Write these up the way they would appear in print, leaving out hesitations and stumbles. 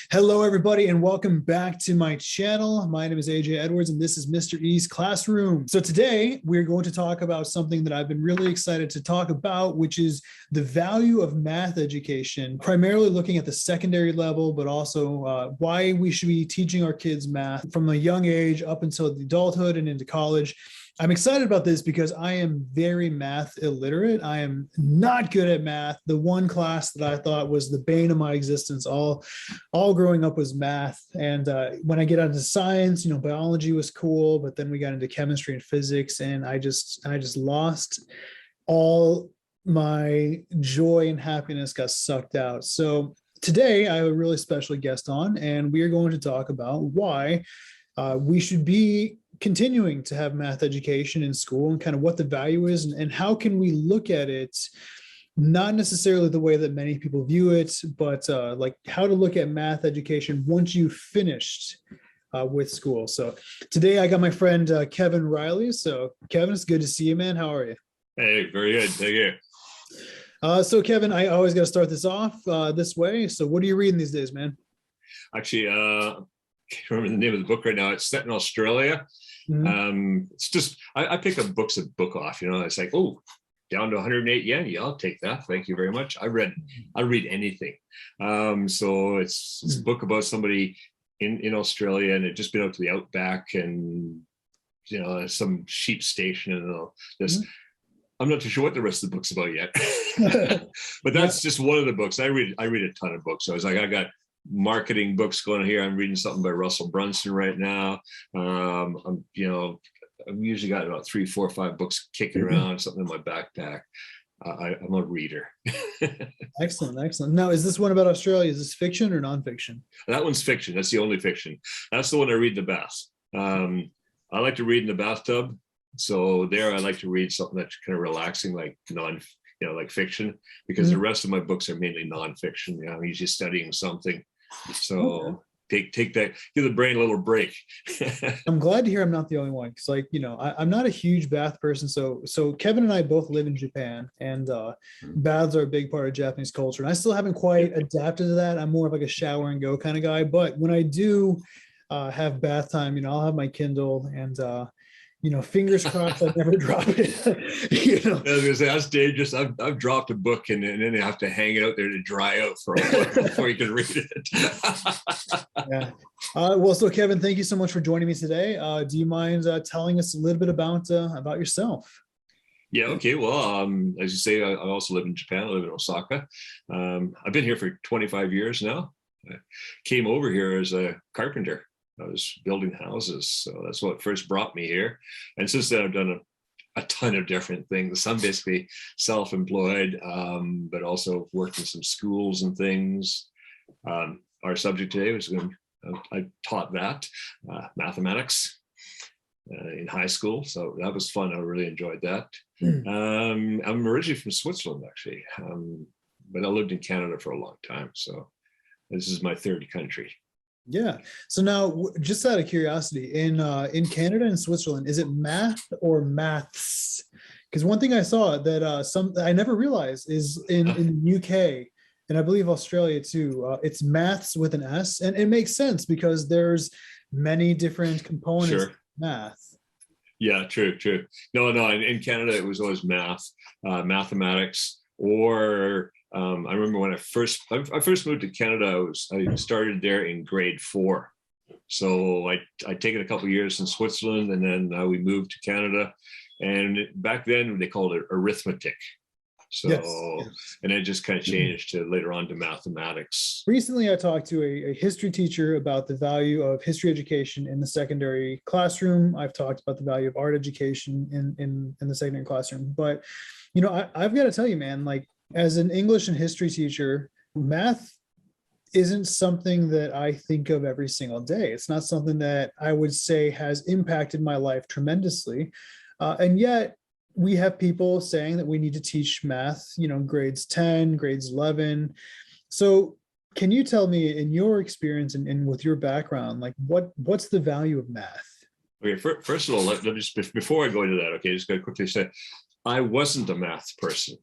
Hello, everybody, and welcome back to my channel. My name is AJ Edwards, and this is Mr. E's Classroom. So today, we're going to talk about something that I've been really excited to talk about, which is the value of math education, primarily looking at the secondary level, but also why we should be teaching our kids math from a young age up until adulthood and into college. I'm excited about this because I am very math illiterate. I am not good at math. The one class that I thought was the bane of my existence all growing up was math. And when I get into science, biology was cool, but then we got into chemistry and physics, and I just lost all my joy and happiness got sucked out. So today I have a really special guest on, and we are going to talk about why we should be continuing to have math education in school and kind of what the value is and how can we look at it, not necessarily the way that many people view it, but like how to look at math education once you've finished with school. So today I got my friend Kevin Riley. So Kevin, it's good to see you, man. How are you? Hey, very good. Thank you. So Kevin, I always got to start this off this way. So what are you reading these days, man? Actually, I can't remember the name of the book right now. It's set in Australia. It's just I pick up books at Book Off. It's like, oh, down to 108 yen. Yeah, I'll take that. Thank you very much. I read anything. So it's a book about somebody in Australia, and it just been out to the outback and some sheep station and all this. I'm not too sure what the rest of the book's about yet, but that's just one of the books. I read a ton of books. So I was like, I got marketing books going here. I'm reading something by Russell Brunson right now. I've usually got about 3, 4, 5 books kicking around, something in my backpack. I'm a reader. Excellent. Now, is this one about Australia? Is this fiction or nonfiction? That one's fiction. That's the only fiction. That's the one I read in the bath. I like to read in the bathtub. So there I like to read something that's kind of relaxing, like like fiction, because the rest of my books are mainly nonfiction. I'm usually studying something. So take that, give the brain a little break. I'm glad to hear I'm not the only one, because I'm not a huge bath person. So Kevin and I both live in Japan, and baths are a big part of Japanese culture. And I still haven't quite adapted to that. I'm more of like a shower and go kind of guy. But when I do have bath time, I'll have my Kindle and fingers crossed I never drop it. I was gonna say, that's dangerous. I've dropped a book and then you have to hang it out there to dry out for a while before you can read it. Yeah. Well, so Kevin, thank you so much for joining me today. Do you mind telling us a little bit about yourself? Yeah. Okay. Well, as you say, I also live in Japan. I live in Osaka. I've been here for 25 years now. I came over here as a carpenter. I was building houses, so that's what first brought me here. And since then, I've done a ton of different things. I'm basically self-employed, but also worked in some schools and things. Our subject today was I taught that mathematics in high school, so that was fun. I really enjoyed that. I'm originally from Switzerland, actually, but I lived in Canada for a long time, so this is my third country. Yeah. So now, just out of curiosity, in Canada and Switzerland, is it math or maths? Because one thing I saw that I never realized is in the UK, and I believe Australia too, it's maths with an S, and it makes sense because there's many different components of math. Yeah, true. No. In Canada, it was always math, mathematics, or I remember when I first moved to Canada, I started there in grade 4. So I'd taken a couple of years in Switzerland, and then we moved to Canada. And back then they called it arithmetic. So, yes. And it just kind of changed to later on to mathematics. Recently, I talked to a history teacher about the value of history education in the secondary classroom. I've talked about the value of art education in the secondary classroom. But, I've got to tell you, man, like, as an English and history teacher, math isn't something that I think of every single day. It's not something that I would say has impacted my life tremendously. And yet we have people saying that we need to teach math, grades 10, grades 11. So can you tell me, in your experience and with your background, like what's the value of math? Okay, first of all, let me just, before I go into that, okay, just going to quickly say, I wasn't a math person.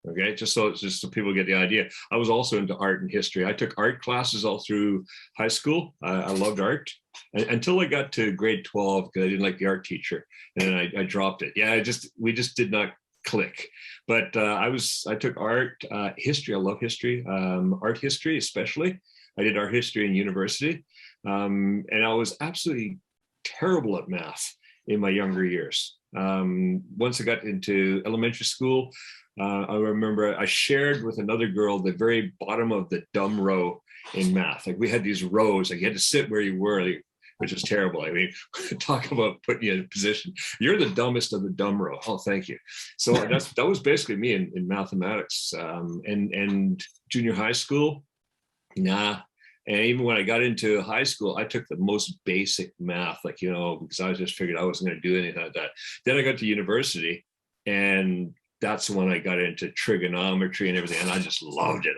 Okay, just so people get the idea. I was also into art and history. I took art classes all through high school. I loved art until I got to grade 12 because I didn't like the art teacher, and then I dropped it. Yeah, we just did not click. But I took art, history. I love history, art history especially. I did art history in university, and I was absolutely terrible at math in my younger years. Once I got into elementary school, I remember I shared with another girl the very bottom of the dumb row in math. Like we had these rows, like you had to sit where you were, like, which is terrible. I mean, talk about putting you in a position. You're the dumbest of the dumb row. Oh, thank you. So that was basically me in mathematics. And junior high school, nah. And even when I got into high school, I took the most basic math, like, you know, because I just figured I wasn't going to do anything like that. Then I got to university, and that's when I got into trigonometry and everything, and I just loved it.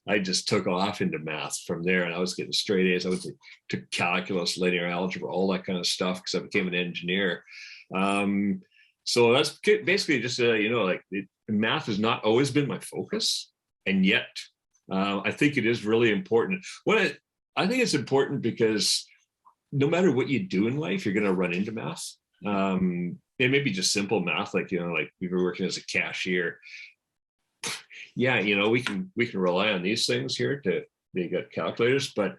I just took off into math from there, and I was getting straight A's. I went to calculus, linear algebra, all that kind of stuff because I became an engineer. So that's basically just you know, like math has not always been my focus, and yet I think it is really important. I think it's important because no matter what you do in life, you're going to run into math. It may be just simple math, like, you know, like we were working as a cashier. Yeah, you know, we can rely on these things here they got calculators, but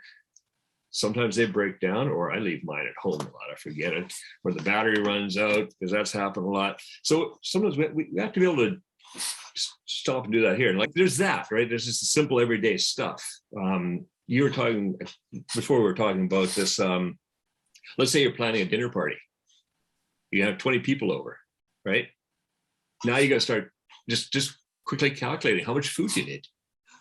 sometimes they break down, or I leave mine at home a lot. I forget it, or the battery runs out, because that's happened a lot. So sometimes we have to be able to stop and do that here. And like there's that, right? There's just simple everyday stuff. You were talking before, we were talking about this. Let's say you're planning a dinner party. You have 20 people over, right? Now you got to start just quickly calculating how much food you need.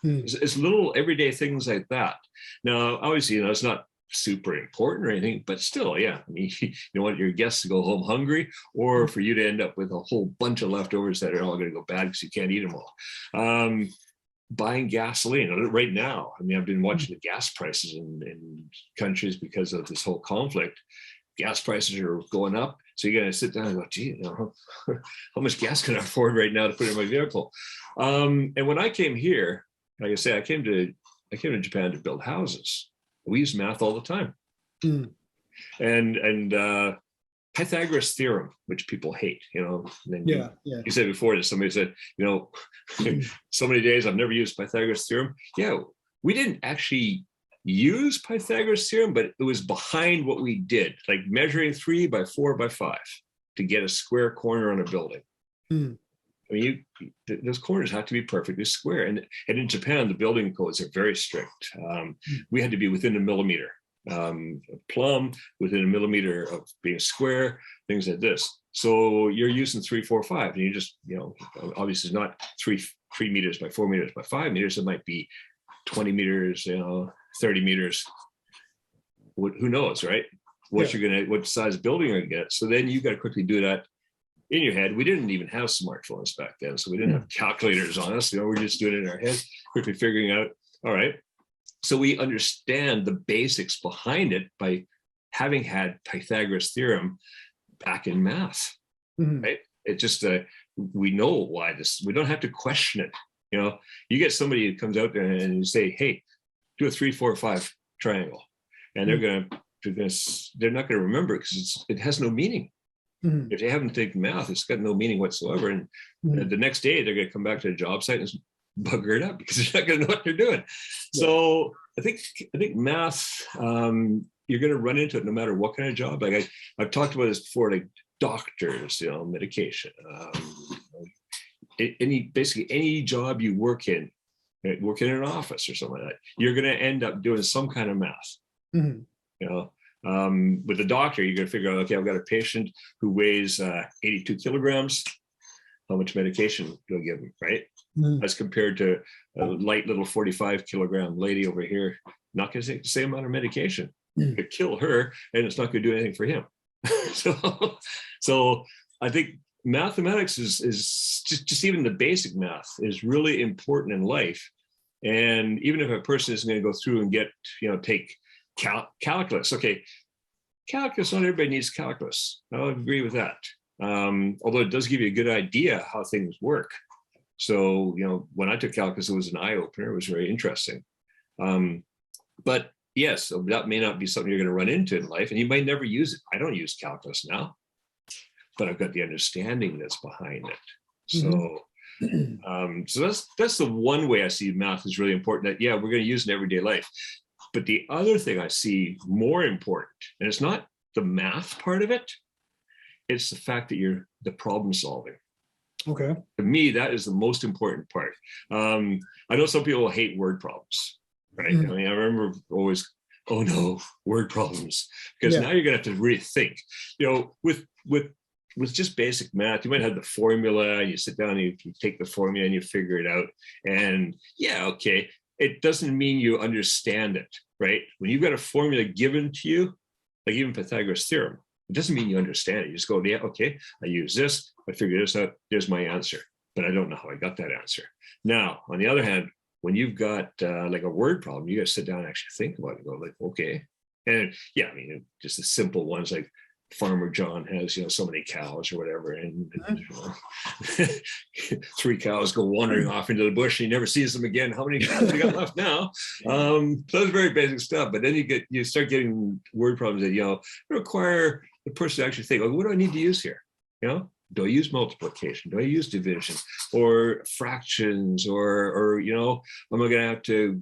It's little everyday things like that. Now, obviously, you know, it's not super important or anything, but still, yeah. I mean, you don't want your guests to go home hungry, or for you to end up with a whole bunch of leftovers that are all going to go bad because you can't eat them all. Buying gasoline right now. I mean, I've been watching the gas prices in countries because of this whole conflict. Gas prices are going up. So you got to sit down and go, gee, you know, how much gas can I afford right now to put in my vehicle? And when I came here, like I say, I came to Japan to build houses. We use math all the time. And Pythagorean Theorem, which people hate, you know. And then you said before that somebody said, you know, so many days I've never used Pythagorean Theorem. Yeah, we didn't actually use Pythagoras theorem, but it was behind what we did, like measuring 3 by 4 by 5 to get a square corner on a building. I mean, those corners have to be perfectly square. And in Japan, the building codes are very strict. We had to be within a millimeter, plumb, within a millimeter of being square, things like this. So you're using 3, 4, 5, and you just, you know, obviously it's not 3 meters by 4 meters by 5 meters. It might be 20 meters, you know, 30 meters. Who knows, right? What size building you're gonna get. So then you got to quickly do that in your head. We didn't even have smartphones back then, so we didn't have calculators on us. You know, we're just doing it in our head, quickly figuring out. All right, so we understand the basics behind it by having had Pythagoras theorem back in math, right? It just we know why this. We don't have to question it. You know, you get somebody who comes out there and you say, "Hey, do a 3, 4, 5 triangle," and they're not going to remember it because it has no meaning. If they haven't taken math, it's got no meaning whatsoever. And the next day they're going to come back to the job site and bugger it up because they're not going to know what they're doing. So I think math, you're going to run into it no matter what kind of job. Like I've talked about this before, like doctors, you know, medication, basically any job you work in an office or something like that, you're going to end up doing some kind of math. You know, with a doctor, you're going to figure out, okay, I've got a patient who weighs 82 kilograms. How much medication do I give him, right? As compared to a light little 45 kilogram lady over here, not going to take the same amount of medication. It could kill her, and it's not going to do anything for him. So I think mathematics is just even the basic math is really important in life. And even if a person is going to go through and get, you know, take calculus. Okay, calculus, not everybody needs calculus. I'll agree with that. Although it does give you a good idea how things work. So, when I took calculus, it was an eye opener. It was very interesting. But yes, so that may not be something you're going to run into in life, and you might never use it. I don't use calculus now, but I've got the understanding that's behind it. So, so that's the one way I see math is really important. That we're going to use it in everyday life. But the other thing I see more important, and it's not the math part of it, it's the fact that you're the problem solving. Okay. To me, that is the most important part. I know some people hate word problems, right? I mean, I remember always, oh no, word problems, because now you're going to have to really think. With just basic math, you might have the formula, and you sit down and you take the formula and you figure it out. And okay, it doesn't mean you understand it, right? When you've got a formula given to you, like even Pythagorean Theorem, it doesn't mean you understand it. You just go, okay, I use this, I figure this out, there's my answer. But I don't know how I got that answer. Now, on the other hand, when you've got like a word problem, you got to sit down and actually think about it. Go like, okay. And I mean, just the simple ones like Farmer John has, so many cows or whatever, and 3 cows go wandering off into the bush, and he never sees them again. How many cows we got left now? So that's very basic stuff. But then you start getting word problems that require the person to actually think, what do I need to use here? Do I use multiplication? Do I use division or fractions? Or am I going to have to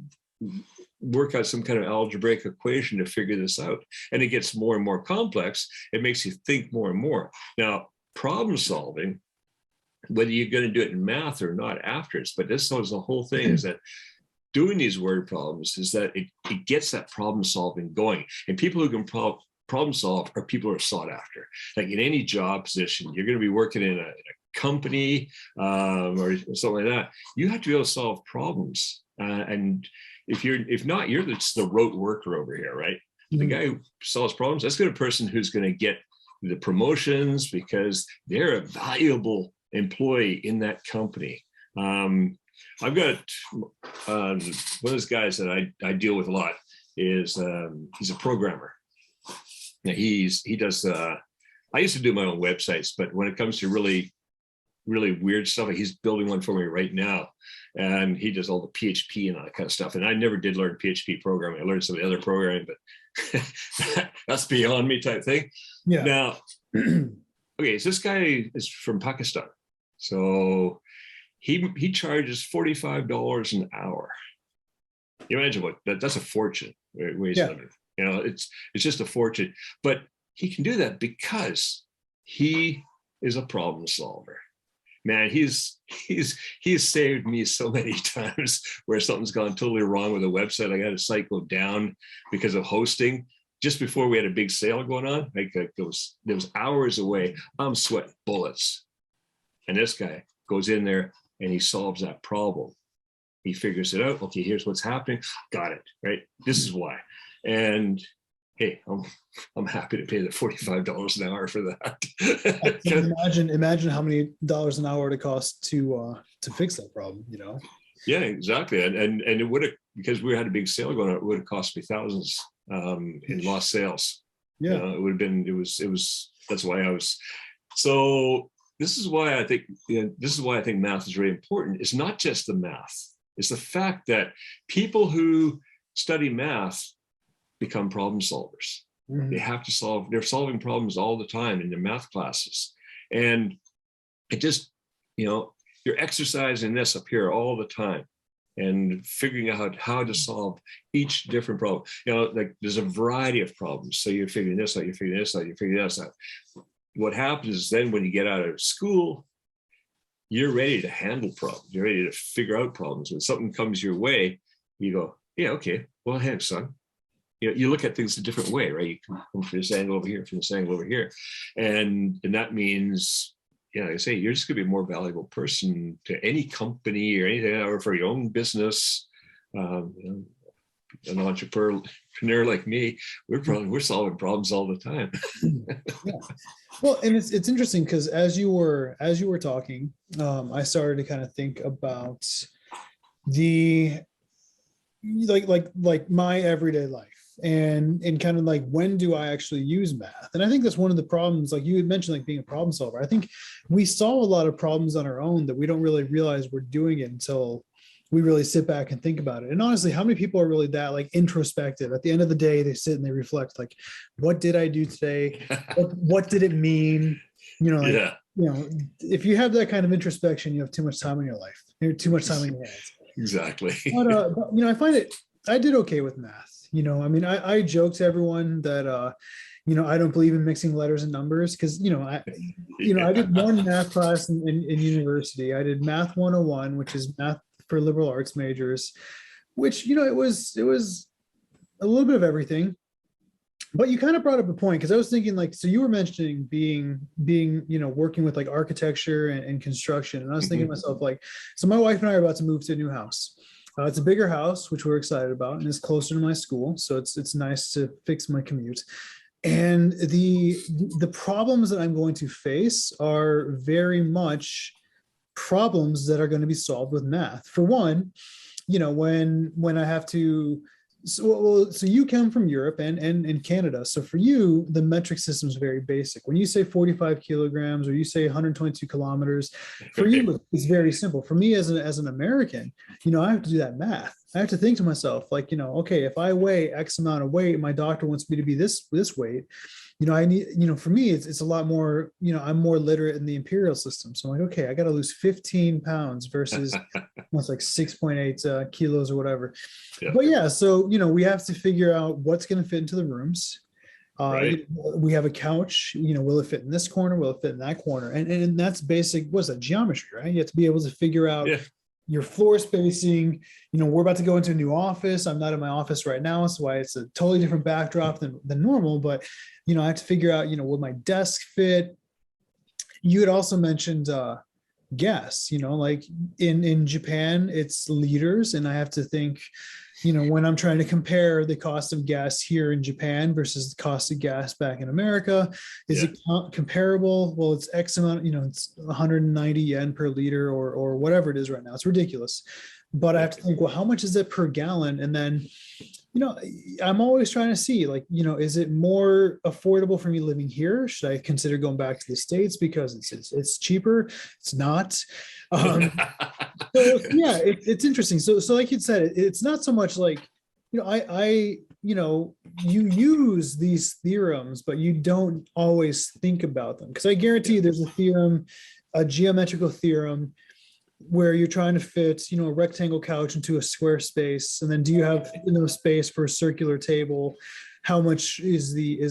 work out some kind of algebraic equation to figure this out? And it gets more and more complex. It makes you think more and more. Now, problem solving, whether you're going to do it in math or not afterwards, but this is the whole thing, is that doing these word problems is that it gets that problem solving going. And people who can problem solve are people who are sought after. Like in any job position, you're going to be working in a company or something like that. You have to be able to solve problems. And if not, you're the rote worker over here, right? The guy who solves problems, that's going to be a person who's going to get the promotions because they're a valuable employee in that company. I've got one of those guys that I deal with a lot is he's a programmer. Now he does I used to do my own websites, but when it comes to really weird stuff, he's building one for me right now, and he does all the PHP and all that kind of stuff. And I never did learn PHP programming. I learned some of the other programming, but that's beyond me type thing. Now, okay, so this guy is from Pakistan, so he charges $45 an hour. You imagine what that's a fortune. Ways living. It's just a fortune, but he can do that because he is a problem solver. Man, he's saved me so many times where something's gone totally wrong with a website. I had a site go down because of hosting just before we had a big sale going on. Like there was hours away. I'm sweating bullets, and this guy goes in there and he solves that problem. He figures it out. Okay, here's what's happening. Got it. Right. This is why. And hey, I'm happy to pay the $45 an hour for that. Imagine how many dollars an hour it cost to fix that problem. Yeah, exactly. And it would have, because we had a big sale going on, it would have cost me thousands in lost sales. It would have been. It was. That's why I was. So this is why I think math is really important. It's not just the math. It's the fact that people who study math become problem solvers. They have to they're solving problems all the time in their math classes. And it just, you're exercising this up here all the time and figuring out how to solve each different problem. Like there's a variety of problems. So you're figuring this out, you're figuring this out, you're figuring this out. What happens is then when you get out of school, you're ready to handle problems. You're ready to figure out problems. When something comes your way, you go, yeah, okay, well, hey, son. You look at things a different way, right? You come from this angle over here, from this angle over here. And that means, like I say, you're just going to be a more valuable person to any company or anything, or for your own business. An entrepreneur like me, we're solving problems all the time. Well, and it's interesting because as you were talking, I started to kind of think about the like my everyday life. and kind of like, when do I actually use math? And I think that's one of the problems, like you had mentioned, like being a problem solver. I think we solve a lot of problems on our own that we don't really realize we're doing it until we really sit back and think about it. And honestly, how many people are really that like introspective? At the end of the day, they sit and they reflect, like, what did I do today? What did it mean? Like, Yeah. If you have that kind of introspection, you have too much time in your life. You have too much time in your hands. Exactly. But, I find I did okay with math. I mean, I joke to everyone that, I don't believe in mixing letters and numbers because, I did one math class in university. I did Math 101, which is math for liberal arts majors, which, it was a little bit of everything. But you kind of brought up a point, because I was thinking, like, so you were mentioning being working with like architecture and construction. And I was thinking to myself, like, so my wife and I are about to move to a new house. It's a bigger house, which we're excited about, and it's closer to my school. So it's nice to fix my commute. And the problems that I'm going to face are very much problems that are going to be solved with math. For one, when I have to, so you come from Europe and Canada. So for you, the metric system is very basic. When you say 45 kilograms or you say 122 kilometers, for you, it's very simple. For me as an American, I have to do that math. I have to think to myself, like, okay, if I weigh X amount of weight, my doctor wants me to be this weight. I need, for me, it's a lot more, I'm more literate in the imperial system. So I'm like, okay, I got to lose 15 pounds versus what's like 6.8 kilos or whatever. Yeah. But yeah, so, we have to figure out what's going to fit into the rooms. Right. We have a couch, will it fit in this corner? Will it fit in that corner? And that's basic, what's that, geometry, right? You have to be able to figure out your floor spacing. We're about to go into a new office. I'm not in my office right now, so why it's a totally different backdrop than normal. But I have to figure out, will my desk fit? You had also mentioned gas. Like in Japan, it's liters, and I have to think, when I'm trying to compare the cost of gas here in Japan versus the cost of gas back in America, is it comparable? Well, it's X amount, it's 190 yen per liter or whatever it is right now. It's ridiculous. But I have to think, well, how much is it per gallon? And then, I'm always trying to see, like, is it more affordable for me living here? Should I consider going back to the States because it's cheaper? It's not. So yeah, it's interesting. So like you said, it's not so much like, you use these theorems, but you don't always think about them. Because I guarantee there's a theorem, a geometrical theorem, where you're trying to fit, a rectangle couch into a square space. And then do you have enough space for a circular table? How much is the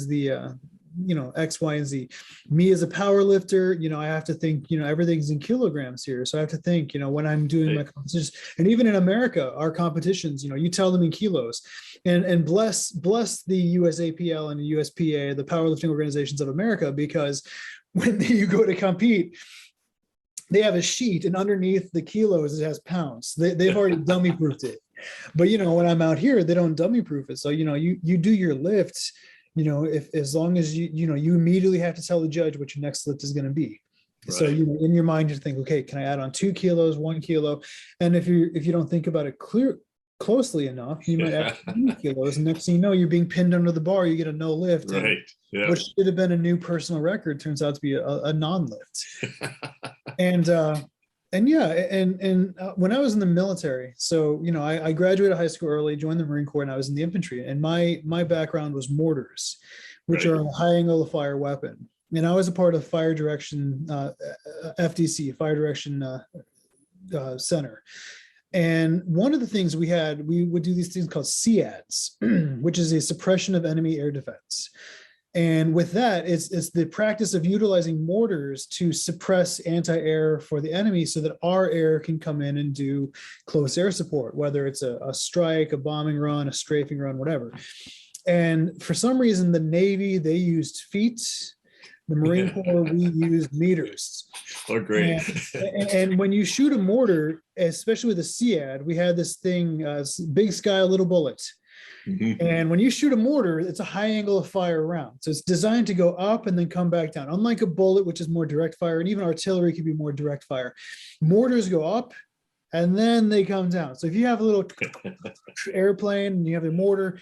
X, Y, and Z? Me as a power lifter, I have to think, everything's in kilograms here. So I have to think, when I'm doing my competitions, and even in America, our competitions, you tell them in kilos, and bless the USAPL and the USPA, the powerlifting organizations of America, because when you go to compete, they have a sheet, and underneath the kilos, it has pounds. They've already dummy proofed it. But, when I'm out here, they don't dummy proof it. So, you do your lifts, if as long as you immediately have to tell the judge what your next lift is going to be. Right. So, in your mind, you think, okay, can I add on 2 kilos, 1 kilo? And if you don't think about it closely enough, you might add 3 kilos, and next thing you know, you're being pinned under the bar. You get a no lift, right? Which should have been a new personal record turns out to be a non-lift. And when I was in the military, so I graduated high school early, joined the Marine Corps, and I was in the infantry. And my background was mortars, which are a high angle of fire weapon. And I was a part of fire direction, FDC, fire direction center. And one of the things we would do these things called SEADs, which is a suppression of enemy air defense. And with that, it's the practice of utilizing mortars to suppress anti-air for the enemy so that our air can come in and do close air support, whether it's a strike, a bombing run, a strafing run, whatever. And for some reason, the Navy, they used feet. The Marine Corps, we used meters. Oh, great. And when you shoot a mortar, especially with a SEAD, we had this thing, big sky, little bullet. Mm-hmm. And when you shoot a mortar, it's a high angle of fire round. So it's designed to go up and then come back down. Unlike a bullet, which is more direct fire, and even artillery can be more direct fire. Mortars go up and then they come down. So if you have a little airplane and you have a mortar,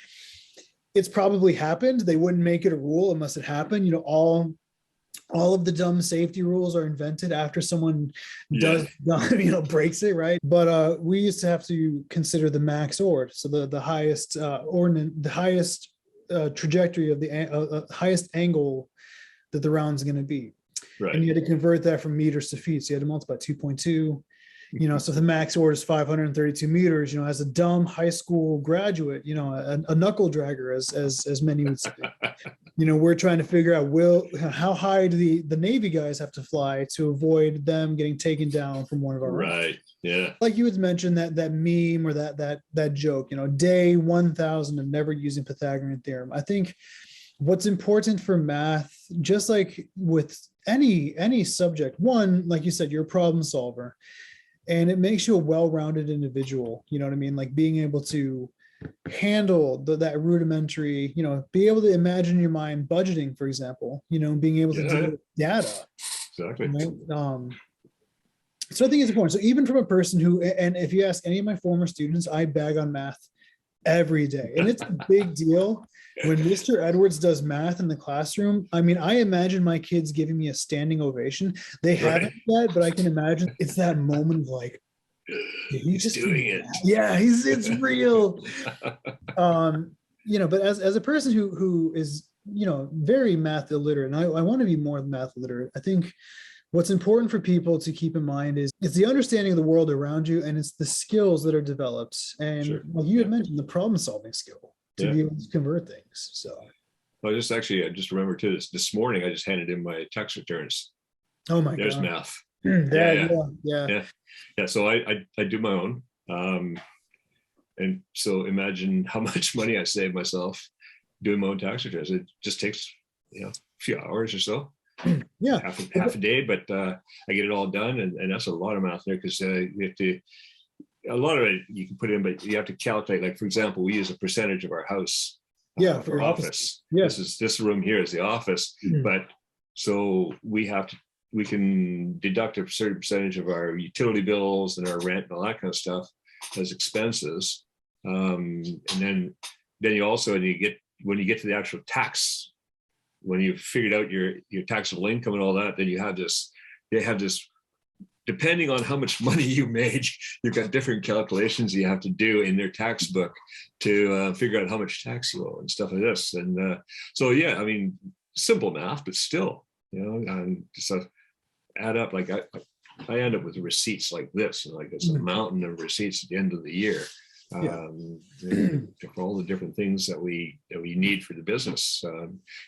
it's probably happened. They wouldn't make it a rule unless it happened. You know, all of the dumb safety rules are invented after someone does, you know, breaks it, right? But we used to have to consider the max ord, so the highest ordinate, the highest trajectory of the highest angle that the round's going to be. Right. And you had to convert that from meters to feet. So you had to multiply 2.2. You know, so the max ord is 532 meters. You know, as a dumb high school graduate, you know, a knuckle dragger, as many would say. You know, we're trying to figure out how high do the Navy guys have to fly to avoid them getting taken down from one of our right. Yeah. Like you had mentioned that meme or that joke. You know, day 1000 of never using Pythagorean theorem. I think what's important for math, just like with any subject, one, like you said, you're a problem solver. And it makes you a well-rounded individual. You know what I mean? Like being able to handle that rudimentary, you know, be able to imagine in your mind budgeting, for example, you know, being able to deal with data. Exactly. Right? So I think it's important. So even from a person who, and if you ask any of my former students, I bag on math every day. And it's a big deal when Mr. Edwards does math in the classroom. I mean, I imagine my kids giving me a standing ovation. They haven't yet, but I can imagine it's that moment of like, he's just doing it. Yeah, it's real. You know, but as a person who is, you know, very math illiterate, and I want to be more math literate, I think what's important for people to keep in mind is it's the understanding of the world around you, and it's the skills that are developed. And like you had mentioned, the problem solving skill to be able to convert things. So I just remember too, this morning I just handed in my tax returns. Oh my There's God. math. Yeah. So I do my own. And so imagine how much money I save myself doing my own tax returns. It just takes, you know, a few hours or so. Yeah. Half a day, but I get it all done. And that's a lot of math there, because you have to, a lot of it you can put in, but you have to calculate, like, for example, we use a percentage of our house for office. Yeah. This room here is the office, but so we can deduct a certain percentage of our utility bills and our rent and all that kind of stuff as expenses. And then you also, when you get to the actual tax, when you've figured out your taxable income and all that, then they have this, depending on how much money you made, you've got different calculations you have to do in their tax book to figure out how much tax you owe and stuff like this. And so, yeah, I mean, simple math, but still, you know, and so add up, like I end up with receipts like this, like it's a mountain of receipts at the end of the year. For all the different things that we need for the business,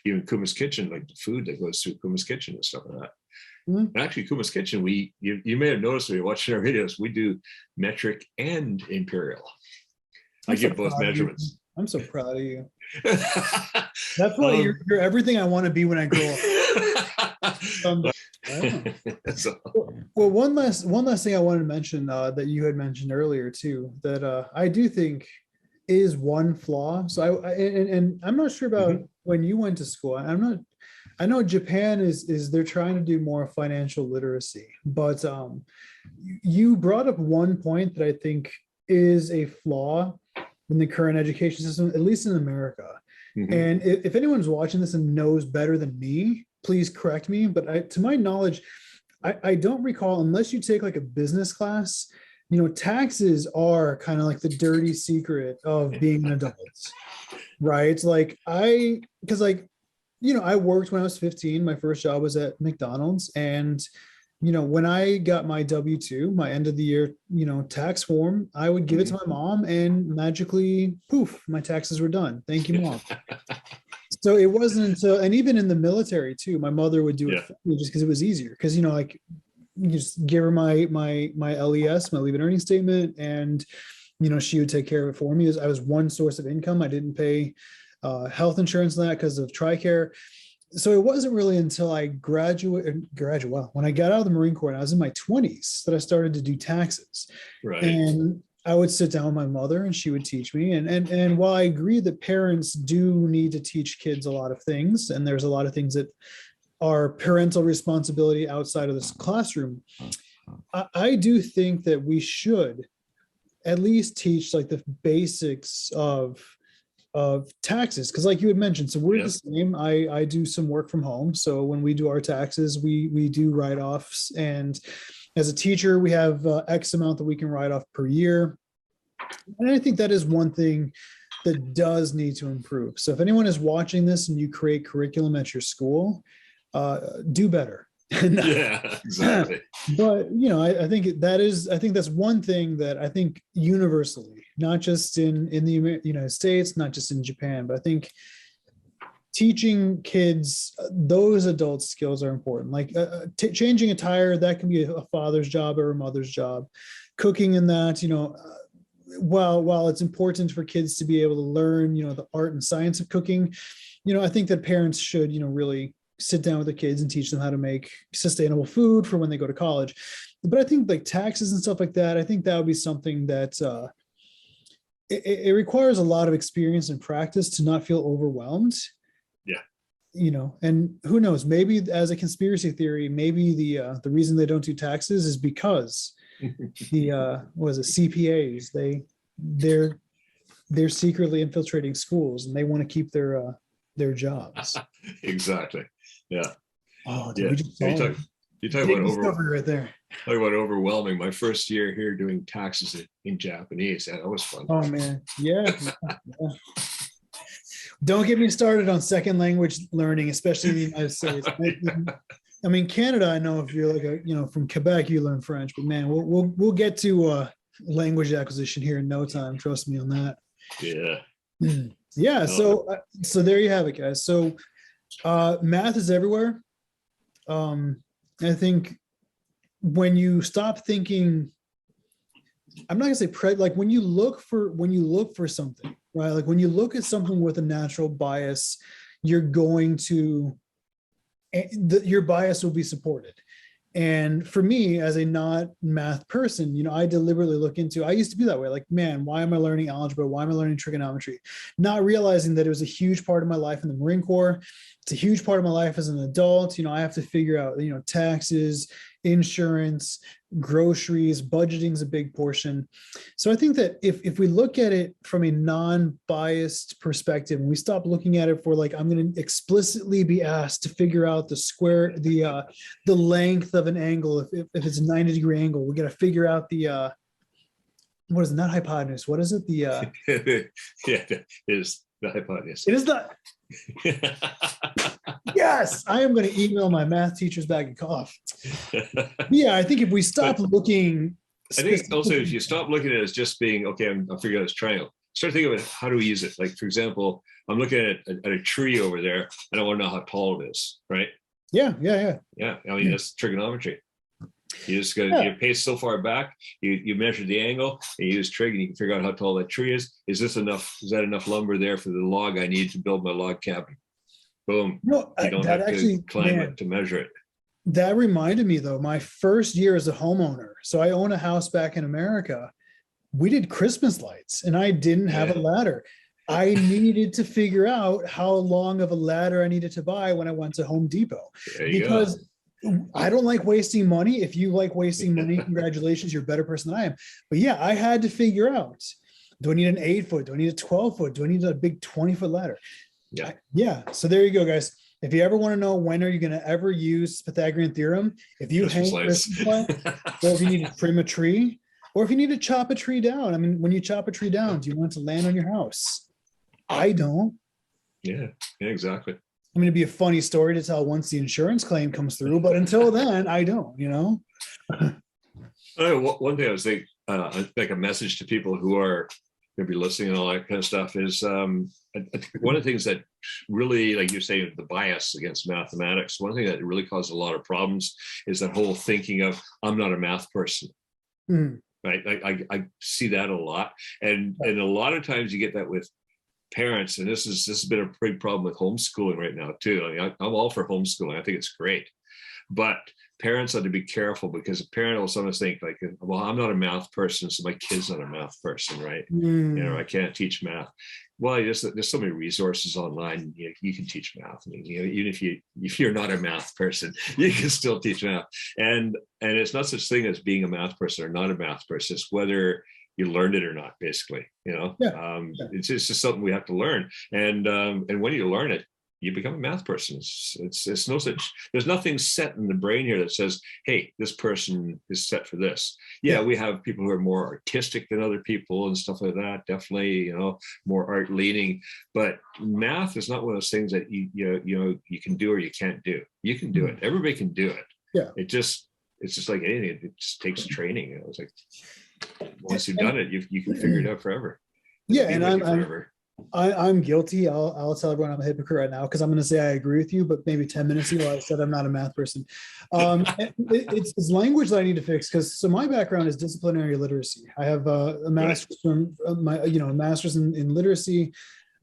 even Kuma's Kitchen, like the food that goes through Kuma's Kitchen and stuff like that. And actually, Kuma's Kitchen, you may have noticed when you're watching our videos, we do metric and imperial. I give both measurements. I'm so proud of you. That's why you're everything I want to be when I grow up. Well, one last thing I wanted to mention that you had mentioned earlier too, that I do think is one flaw. So and I'm not sure about when you went to school. I know Japan is they're trying to do more financial literacy, but you brought up one point that I think is a flaw in the current education system, at least in America. And if anyone's watching this and knows better than me, please correct me. But to my knowledge, I don't recall, unless you take like a business class, you know, taxes are kind of like the dirty secret of being an adult, right? Like because like, you know, I worked when I was 15. My first job was at McDonald's. And, you know, when I got my W-2, my end of the year, you know, tax form, I would give it to my mom and magically, poof, my taxes were done. Thank you, Mom. So it wasn't until, and even in the military too, my mother would do it for me just because it was easier. Because, you know, like you just give her my LES, my leave and earning statement, and, you know, she would take care of it for me. I was one source of income. I didn't pay health insurance on that because of TRICARE. So it wasn't really until I graduated, well, when I got out of the Marine Corps and I was in my 20s that I started to do taxes. Right. And I would sit down with my mother and she would teach me. And while I agree that parents do need to teach kids a lot of things, and there's a lot of things that are parental responsibility outside of this classroom, I do think that we should at least teach like the basics of of taxes. Because like you had mentioned, so we're Yep. the same. I do some work from home. So when we do our taxes, we do write-offs. And as a teacher, we have X amount that we can write off per year. And I think that is one thing that does need to improve. So if anyone is watching this and you create curriculum at your school, do better. Yeah, exactly. But I think that's one thing that I think universally, not just in the United States, not just in Japan, but I think teaching kids those adult skills are important. Like changing a tire, that can be a father's job or a mother's job. Cooking and that, while it's important for kids to be able to learn, the art and science of cooking, I think that parents should, really sit down with the kids and teach them how to make sustainable food for when they go to college. But I think like taxes and stuff like that, I think that would be something that it requires a lot of experience and practice to not feel overwhelmed. Yeah. And who knows, maybe as a conspiracy theory, maybe the reason they don't do taxes is because the CPAs, they're secretly infiltrating schools and they want to keep their jobs. Exactly. Yeah. Oh, Yeah. You talk about right there. talk about overwhelming. My first year here doing taxes in Japanese, that was fun. Oh man, yeah. Don't get me started on second language learning, especially in the United States. I mean, Canada, I know if you're like from Quebec, you learn French, but man, we'll get to language acquisition here in no time. Trust me on that. Yeah. Yeah. So there you have it, guys. So math is everywhere. I think when you stop thinking, I'm not gonna say like when you look for something, right? Like when you look at something with a natural bias, you're going to your bias will be supported. And for me, as a not math person, I deliberately look into, I used to be that way. Like, man, why am I learning algebra? Why am I learning trigonometry? Not realizing that it was a huge part of my life in the Marine Corps. It's a huge part of my life as an adult. I have to figure out, taxes, insurance, groceries, budgeting is a big portion. So I think that if we look at it from a non-biased perspective, and we stop looking at it for like, I'm going to explicitly be asked to figure out the length of an angle. If it's a 90-degree angle, we got to figure out the, what is it? Not hypotenuse. What is it? The yeah, it is the hypotenuse. It is the yes. I am going to email my math teachers back and cough. Yeah, I think if we stop looking, I think also if you stop looking at it as just being okay, I'll figure out this triangle. Start thinking about how do we use it. Like for example, I'm looking at a tree over there, and I want to know how tall it is, right? Yeah. I mean, that's trigonometry. You just got your pace so far back. You measure the angle and you use trig, and you can figure out how tall that tree is. Is that enough lumber there for the log I need to build my log cabin? Boom. No, you don't have to climb it to measure it. That reminded me though, my first year as a homeowner. So I own a house back in America. We did Christmas lights and I didn't have a ladder. I needed to figure out how long of a ladder I needed to buy when I went to Home Depot. Because I don't like wasting money. If you like wasting money, congratulations, you're a better person than I am. But yeah, I had to figure out, do I need an 8-foot? Do I need a 12-foot? Do I need a big 20-foot ladder? Yeah. So there you go, guys. If you ever want to know when are you going to ever use Pythagorean theorem, if you hang Christmas lights, or if you need to trim a tree, or if you need to chop a tree down. I mean, when you chop a tree down, do you want it to land on your house? I don't. Yeah, exactly. I mean, it'd be a funny story to tell once the insurance claim comes through, but until then, I don't, One thing I was thinking, like a message to people who are going to be listening and all that kind of stuff is I think one of the things that really, like you're saying, the bias against mathematics, one thing that really causes a lot of problems is that whole thinking of, I'm not a math person. Right? I see that a lot. And a lot of times you get that with parents, and this has been a big problem with homeschooling right now too. I mean, I'm all for homeschooling. I think it's great. But parents ought to be careful, because a parent will sometimes think like, well, I'm not a math person, so my kid's not a math person, right? I can't teach math. Well, there's so many resources online. You can teach math. I mean, even if you're not a math person, you can still teach math. And it's not such thing as being a math person or not a math person. It's whether you learned it or not, basically. It's just something we have to learn. And when you learn it, you become a math person. It's no such, there's nothing set in the brain here that says, hey, this person is set for this. We have people who are more artistic than other people and stuff like that. Definitely, more art leaning. But math is not one of those things that you can do or you can't do. You can do it. Everybody can do it. It's just like anything. It just takes training. It's like once you've done it, you can figure it out forever. I'm guilty. I'll tell everyone I'm a hypocrite right now, because I'm going to say I agree with you, but maybe 10 minutes ago I said I'm not a math person. It's language that I need to fix, because my background is disciplinary literacy. I have a master's from a master's in literacy.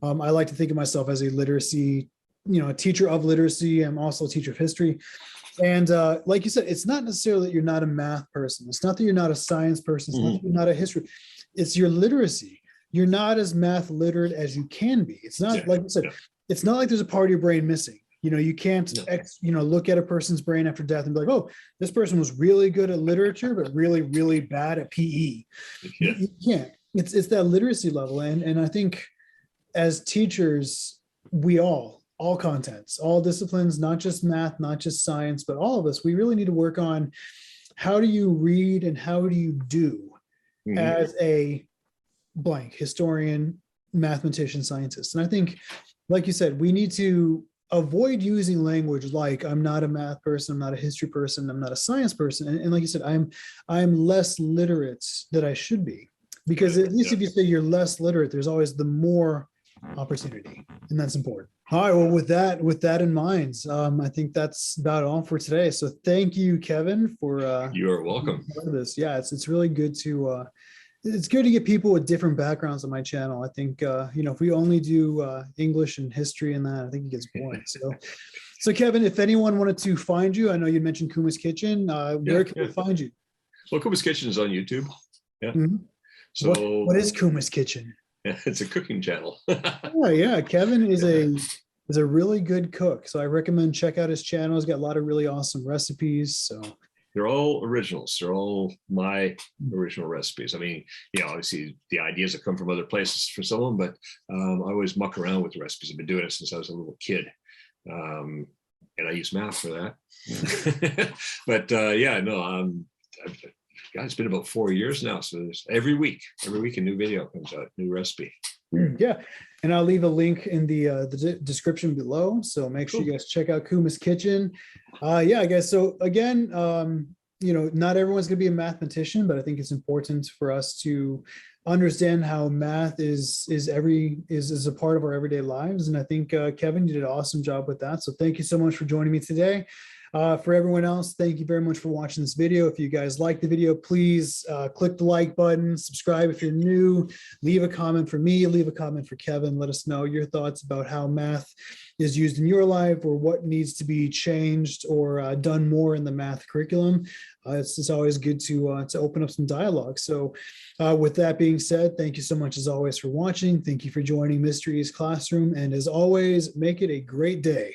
I like to think of myself as a literacy, a teacher of literacy. I'm also a teacher of history. And like you said, it's not necessarily that you're not a math person. It's not that you're not a science person. It's not that you're not a history. It's your literacy. You're not as math literate as you can be. It's not like you said, it's not like there's a part of your brain missing. You can't, look at a person's brain after death and be like, oh, this person was really good at literature, but really, really bad at PE. You can't. It's that literacy level. And I think as teachers, we all contents, all disciplines, not just math, not just science, but all of us, we really need to work on how do you read and how do you do as a blank historian, mathematician, scientist. And I think, like you said, we need to avoid using language like I'm not a math person, I'm not a history person, I'm not a science person. And like you said, I'm less literate than I should be, because at least if you say you're less literate, there's always the more opportunity, and that's important. All right, well, with that in mind, I think that's about all for today. So thank you, Kevin, for you are welcome. This. It's really good to it's good to get people with different backgrounds on my channel. I think, if we only do English and history and that, I think it gets boring. So Kevin, if anyone wanted to find you, I know you mentioned Kuma's Kitchen. Where can they find you? Well, Kuma's Kitchen is on YouTube. So what is Kuma's Kitchen? It's a cooking channel. Kevin is a really good cook. So I recommend check out his channel. He's got a lot of really awesome recipes. So they're all originals. They're all my original recipes. I mean, obviously the ideas that come from other places for some of them, but I always muck around with the recipes. I've been doing it since I was a little kid. And I use math for that. But it's been about 4 years now. So there's every week a new video comes out, new recipe. And I'll leave a link in the description below. So make sure you guys check out Kuma's Kitchen. Guys. So again, not everyone's going to be a mathematician, but I think it's important for us to understand how math is a part of our everyday lives. And I think Kevin, you did an awesome job with that. So thank you so much for joining me today. For everyone else, thank you very much for watching this video. If you guys like the video, please click the like button, subscribe if you're new, leave a comment for me, leave a comment for Kevin. Let us know your thoughts about how math is used in your life, or what needs to be changed or done more in the math curriculum. It's always good to open up some dialogue. So with that being said, thank you so much as always for watching. Thank you for joining Mr. E's Classroom. And as always, make it a great day.